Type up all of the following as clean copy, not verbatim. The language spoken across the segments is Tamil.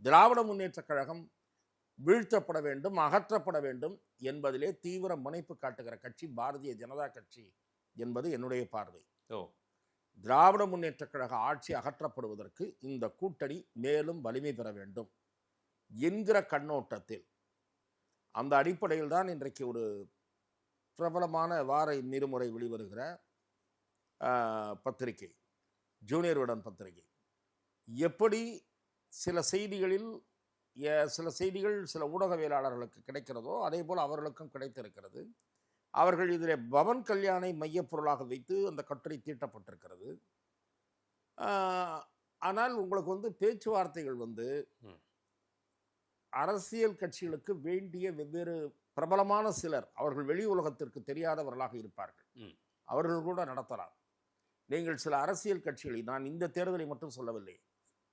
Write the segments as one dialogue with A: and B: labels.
A: திராவிட முன்னேற்றக் கழகம் வீழ்த்தப்பட வேண்டும், அகற்றப்பட வேண்டும் என்பதிலே தீவிர முனைப்பு காட்டுகிற கட்சி பாரதிய ஜனதா கட்சி என்பது என்னுடைய பார்வை. திராவிட முன்னேற்றக் கழக ஆட்சி அகற்றப்படுவதற்கு இந்த கூட்டணி மேலும் வலிமை பெற வேண்டும் என்கிற கண்ணோட்டத்தில், அந்த அடிப்படையில் தான் இன்றைக்கு ஒரு பிரபலமான வார இருமுறை வெளிவருகிற பத்திரிகை, ஜூனியர் விடன் பத்திரிகை, எப்படி சில செய்திகளில் சில ஊடகவியலாளர்களுக்கு கிடைக்கிறதோ அதே போல் அவர்களுக்கும் கிடைத்திருக்கிறது. அவர்கள் இதில் பவன் கல்யாணை மையப்பொருளாக வைத்து அந்த கட்டுரை தீட்டப்பட்டிருக்கிறது. ஆனால் உங்களுக்கு பேச்சுவார்த்தைகள் அரசியல் கட்சிகளுக்கு வேண்டிய வெவ்வேறு பிரபலமான சிலர், அவர்கள் வெளி உலகத்திற்கு தெரியாதவர்களாக இருப்பார்கள், அவர்கள் கூட நடத்தலாம். நீங்கள் சில அரசியல் கட்சிகளை, நான் இந்த தேர்தலை மட்டும் சொல்லவில்லை,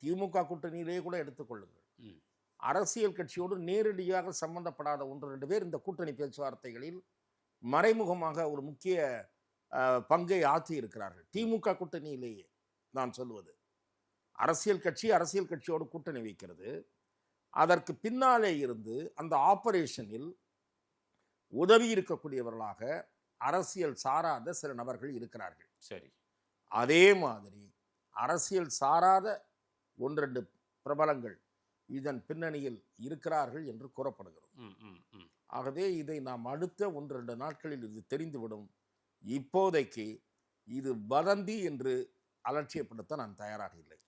A: திமுக கூட்டணியிலே கூட எடுத்துக்கொள்ளுங்கள், அரசியல் கட்சியோடு நேரடியாக சம்பந்தப்படாத 1-2 பேர் இந்த கூட்டணி பேச்சுவார்த்தைகளில் மறைமுகமாக ஒரு முக்கிய பங்கை ஆற்றி இருக்கிறார்கள். திமுக கூட்டணியிலேயே நான் சொல்லுவது, அரசியல் கட்சியோடு கூட்டணி வைக்கிறது, அதற்கு பின்னாலே இருந்து அந்த ஆபரேஷனில் உதவி இருக்கக்கூடியவர்களாக அரசியல் சாராத சில நபர்கள் இருக்கிறார்கள். சரி, அதே மாதிரி அரசியல் சாராத 1-2 பிரபலங்கள் இதன் பின்னணியில் இருக்கிறார்கள் என்று கூறப்படுகிறது. ஆகவே இதை நாம் அடுத்த 1-2 நாட்களில் இது தெரிந்துவிடும். இப்போதைக்கு இது வதந்தி என்று அலட்சியப்படுத்த நான் தயாராக இல்லை.